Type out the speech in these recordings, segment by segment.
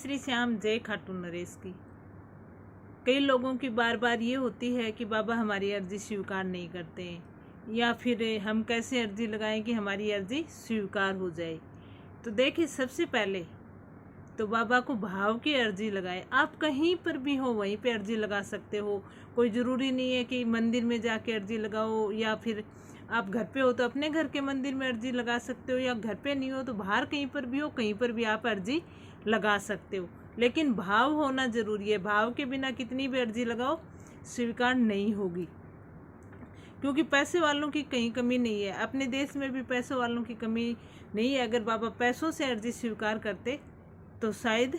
श्री श्याम, जय खाटू नरेश की। कई लोगों की बार बार ये होती है कि बाबा हमारी अर्जी स्वीकार नहीं करते हैं, या फिर हम कैसे अर्जी लगाएं कि हमारी अर्जी स्वीकार हो जाए। तो देखिए, सबसे पहले तो बाबा को भाव की अर्जी लगाएं। आप कहीं पर भी हो वहीं पे अर्जी लगा सकते हो। कोई ज़रूरी नहीं है कि मंदिर में जाके अर्जी लगाओ, या फिर आप घर पे हो तो अपने घर के मंदिर में अर्जी लगा सकते हो, या घर पे नहीं हो तो बाहर कहीं पर भी हो, कहीं पर भी आप अर्जी लगा सकते हो। लेकिन भाव होना ज़रूरी है। भाव के बिना कितनी भी अर्जी लगाओ स्वीकार नहीं होगी, क्योंकि पैसे वालों की कहीं कमी नहीं है। अपने देश में भी पैसों वालों की कमी नहीं है। अगर बाबा पैसों से अर्जी स्वीकार करते तो शायद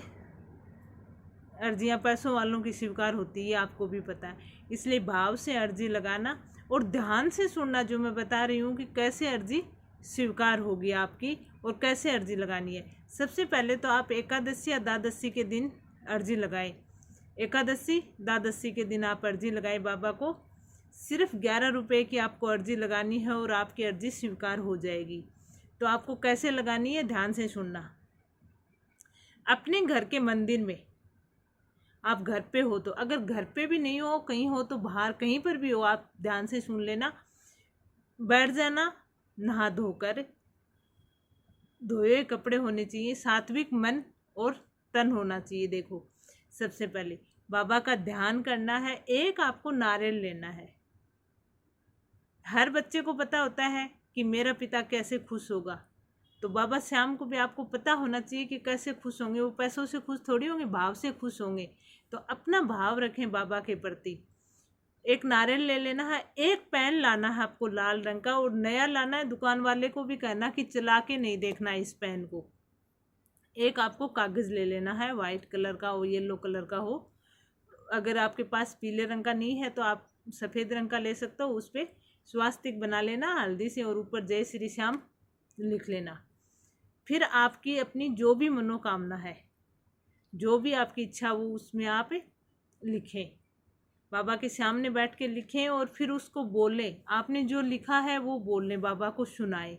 अर्जियां पैसों वालों की स्वीकार होती है, आपको भी पता है। इसलिए भाव से अर्जी लगाना और ध्यान से सुनना, जो मैं बता रही हूँ कि कैसे अर्जी स्वीकार होगी आपकी और कैसे अर्जी लगानी है। सबसे पहले तो आप एकादशी या द्वादशी के दिन अर्जी लगाएं। एकादशी द्वादशी के दिन आप अर्जी लगाएं बाबा को। सिर्फ 11 रुपये की आपको अर्जी लगानी है और आपकी अर्जी स्वीकार हो जाएगी। तो आपको कैसे लगानी है, ध्यान से सुनना। अपने घर के मंदिर में, आप घर पे हो तो, अगर घर पे भी नहीं हो, कहीं हो तो बाहर कहीं पर भी हो, आप ध्यान से सुन लेना। बैठ जाना, नहा धोकर, धोए कपड़े होने चाहिए, सात्विक मन और तन होना चाहिए। देखो, सबसे पहले बाबा का ध्यान करना है। एक आपको नारियल लेना है। हर बच्चे को पता होता है कि मेरा पिता कैसे खुश होगा, तो बाबा श्याम को भी आपको पता होना चाहिए कि कैसे खुश होंगे। वो पैसों से खुश थोड़ी होंगे, भाव से खुश होंगे। तो अपना भाव रखें बाबा के प्रति। एक नारियल ले लेना है। एक पेन लाना है आपको लाल रंग का, और नया लाना है। दुकान वाले को भी कहना कि चला के नहीं देखना इस पेन को। एक आपको कागज़ ले लेना है, वाइट कलर का हो, येलो कलर का हो। अगर आपके पास पीले रंग का नहीं है तो आप सफ़ेद रंग का ले सकते हो। उस पर स्वास्तिक बना लेना हल्दी से, और ऊपर जय श्री श्याम लिख लेना। फिर आपकी अपनी जो भी मनोकामना है, जो भी आपकी इच्छा हो, उसमें आप लिखें। बाबा के सामने बैठ के लिखें और फिर उसको बोलें। आपने जो लिखा है वो बोलने, बाबा को सुनाए,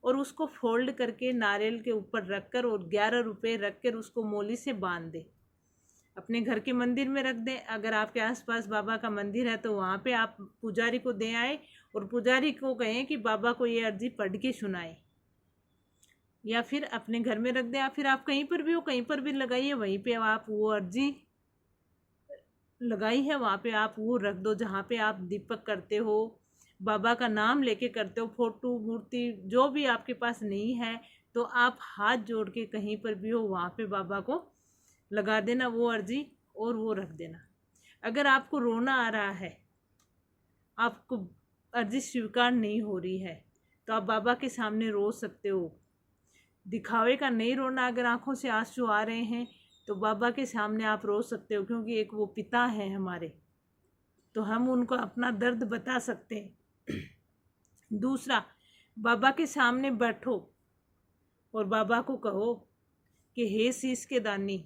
और उसको फोल्ड करके नारियल के ऊपर रखकर और 11 रुपये रखकर उसको मोली से बांध दें। अपने घर के मंदिर में रख दें। अगर आपके आसपास बाबा का मंदिर है तो वहाँ पे आप पुजारी को दे आए, और पुजारी को कहें कि बाबा को ये अर्जी पढ़ के सुनाए, या फिर अपने घर में रख दें। या फिर आप कहीं पर भी हो, कहीं पर भी लगाइए, वहीं पे आप वो अर्जी लगाई है वहाँ पे आप वो रख दो। जहाँ पे आप दीपक करते हो, बाबा का नाम लेके करते हो, फोटो मूर्ति जो भी आपके पास नहीं है, तो आप हाथ जोड़ के कहीं पर भी हो वहाँ पे बाबा को लगा देना वो अर्जी, और वो रख देना। अगर आपको रोना आ रहा है, आपको अर्जी स्वीकार नहीं हो रही है, तो आप बाबा के सामने रो सकते हो। दिखावे का नहीं रोना। अगर आंखों से आंसू आ रहे हैं तो बाबा के सामने आप रो सकते हो, क्योंकि एक वो पिता है हमारे, तो हम उनको अपना दर्द बता सकते हैं। दूसरा, बाबा के सामने बैठो और बाबा को कहो कि हे शीश के दानी,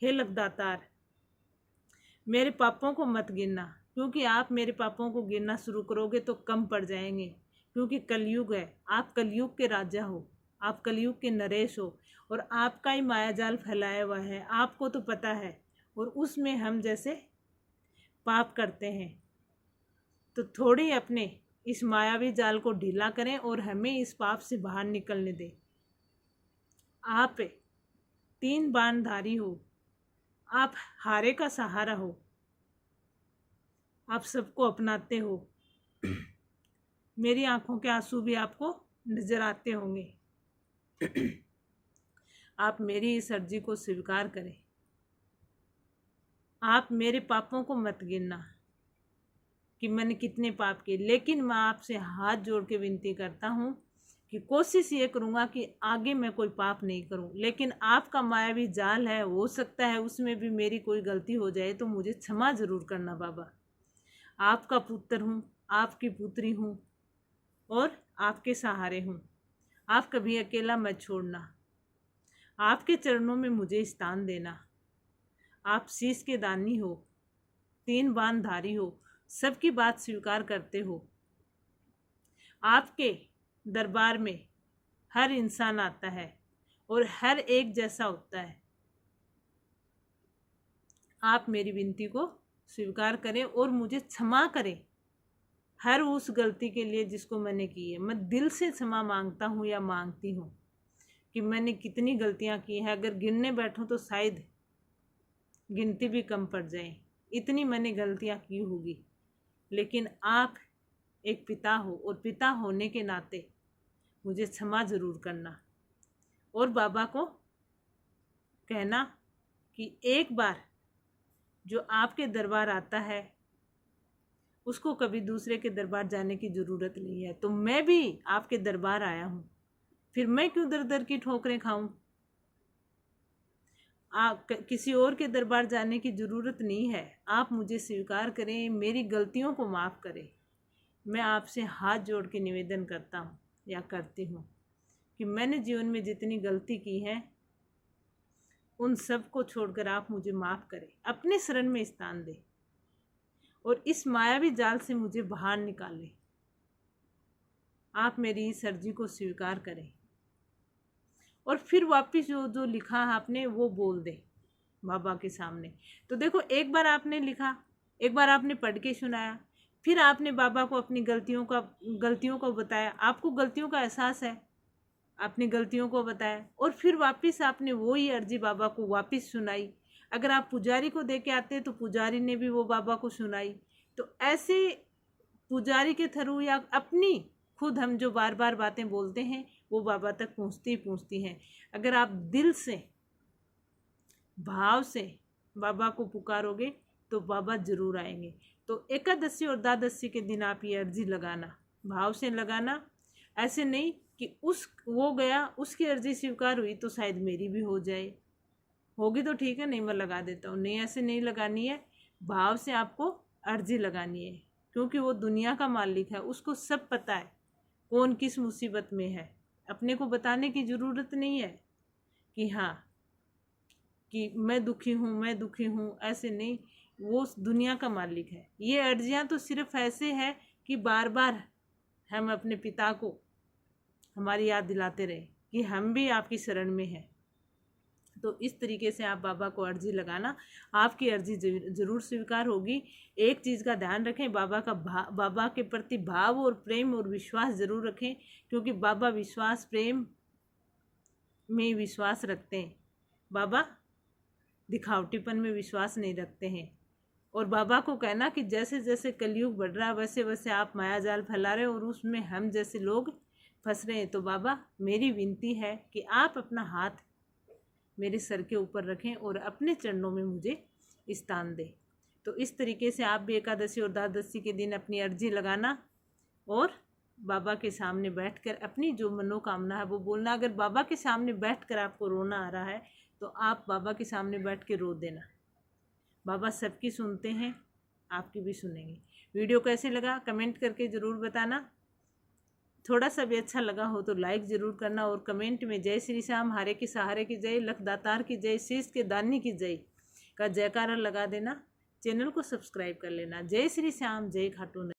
हे लखदातार, मेरे पापों को मत गिनना, क्योंकि आप मेरे पापों को गिनना शुरू करोगे तो कम पड़ जाएंगे। क्योंकि कलयुग है, आप कलयुग के राजा हो, आप कलयुग के नरेश हो, और आपका ही मायाजाल फैलाया हुआ है, आपको तो पता है। और उसमें हम जैसे पाप करते हैं, तो थोड़ी अपने इस मायावी जाल को ढीला करें और हमें इस पाप से बाहर निकलने दें। आप 3 बाणधारी हो, आप हारे का सहारा हो, आप सबको अपनाते हो। मेरी आंखों के आंसू भी आपको नजर आते होंगे। आप मेरी इस अर्जी को स्वीकार करें। आप मेरे पापों को मत गिनना कि मैंने कितने पाप किए, लेकिन मैं आपसे हाथ जोड़ के विनती करता हूँ कि कोशिश ये करूँगा कि आगे मैं कोई पाप नहीं करूँ। लेकिन आपका मायावी जाल है, हो सकता है उसमें भी मेरी कोई गलती हो जाए, तो मुझे क्षमा ज़रूर करना बाबा। आपका पुत्र हूँ, आपकी पुत्री हूँ, और आपके सहारे हूँ। आप कभी अकेला मत छोड़ना। आपके चरणों में मुझे स्थान देना। आप शीश के दानी हो, 3 बाणधारी हो, सबकी बात स्वीकार करते हो। आपके दरबार में हर इंसान आता है और हर एक जैसा होता है। आप मेरी विनती को स्वीकार करें और मुझे क्षमा करें हर उस गलती के लिए जिसको मैंने की है। मैं दिल से क्षमा मांगता हूँ या मांगती हूँ कि मैंने कितनी गलतियाँ की हैं। अगर गिनने बैठूँ तो शायद गिनती भी कम पड़ जाए, इतनी मैंने गलतियाँ की होगी। लेकिन आप एक पिता हो और पिता होने के नाते मुझे क्षमा ज़रूर करना। और बाबा को कहना कि एक बार जो आपके दरबार आता है उसको कभी दूसरे के दरबार जाने की ज़रूरत नहीं है। तो मैं भी आपके दरबार आया हूँ, फिर मैं क्यों दर दर की ठोकरें खाऊं? आप किसी और के दरबार जाने की ज़रूरत नहीं है। आप मुझे स्वीकार करें, मेरी गलतियों को माफ़ करें। मैं आपसे हाथ जोड़ के निवेदन करता हूँ या करती हूँ कि मैंने जीवन में जितनी गलती की है उन सब को छोड़कर आप मुझे माफ़ करें, अपने शरण में स्थान दें और इस मायावी जाल से मुझे बाहर निकालें। आप मेरी इस अर्जी को स्वीकार करें और फिर वापस जो जो लिखा आपने वो बोल दे बाबा के सामने। तो देखो, एक बार आपने लिखा, एक बार आपने पढ़ के सुनाया, फिर आपने बाबा को अपनी गलतियों को बताया। आपको गलतियों का एहसास है, आपने गलतियों को बताया और फिर वापस आपने वही अर्जी बाबा को वापस सुनाई। अगर आप पुजारी को दे के आते तो पुजारी ने भी वो बाबा को सुनाई। तो ऐसे पुजारी के थ्रू या अपनी खुद हम जो बार बार बातें बोलते हैं वो बाबा तक पहुँचती हैं। अगर आप दिल से भाव से बाबा को पुकारोगे तो बाबा जरूर आएंगे। तो एकादशी और द्वादशी के दिन आप ये अर्जी लगाना, भाव से लगाना। ऐसे नहीं कि वो गया, उसकी अर्जी स्वीकार हुई तो शायद मेरी भी हो जाए, होगी तो ठीक है, नहीं मैं लगा देता हूँ। नहीं, ऐसे नहीं लगानी है। भाव से आपको अर्जी लगानी है, क्योंकि वो दुनिया का मालिक है, उसको सब पता है कौन किस मुसीबत में है। अपने को बताने की ज़रूरत नहीं है कि हाँ कि मैं दुखी हूँ, ऐसे नहीं। वो दुनिया का मालिक है। ये अर्जियाँ तो सिर्फ ऐसे है कि बार बार हम अपने पिता को हमारी याद दिलाते रहे कि हम भी आपकी शरण में हैं। तो इस तरीके से आप बाबा को अर्जी लगाना, आपकी अर्जी ज़रूर स्वीकार होगी। एक चीज़ का ध्यान रखें, बाबा के प्रति भाव और प्रेम और विश्वास ज़रूर रखें, क्योंकि बाबा विश्वास प्रेम में विश्वास रखते हैं। बाबा दिखावटीपन में विश्वास नहीं रखते हैं। और बाबा को कहना कि जैसे जैसे कलयुग बढ़ रहा है वैसे वैसे आप माया जाल फैला रहे हैं और उसमें हम जैसे लोग फंस रहे हैं। तो बाबा, मेरी विनती है कि आप अपना हाथ मेरे सर के ऊपर रखें और अपने चरणों में मुझे स्थान दें। तो इस तरीके से आप भी एकादशी और द्वादशी के दिन अपनी अर्जी लगाना और बाबा के सामने बैठकर अपनी जो मनोकामना है वो बोलना। अगर बाबा के सामने बैठकर आपको रोना आ रहा है तो आप बाबा के सामने बैठ के रो देना। बाबा सबकी सुनते हैं, आपकी भी सुनेंगे। वीडियो कैसे लगा कमेंट करके ज़रूर बताना। थोड़ा सा भी अच्छा लगा हो तो लाइक ज़रूर करना और कमेंट में जय श्री श्याम, हारे के सहारे की जय, लख दातार की जय, शीश के दानी की जय का जयकारा लगा देना। चैनल को सब्सक्राइब कर लेना। जय श्री श्याम, जय खाटू।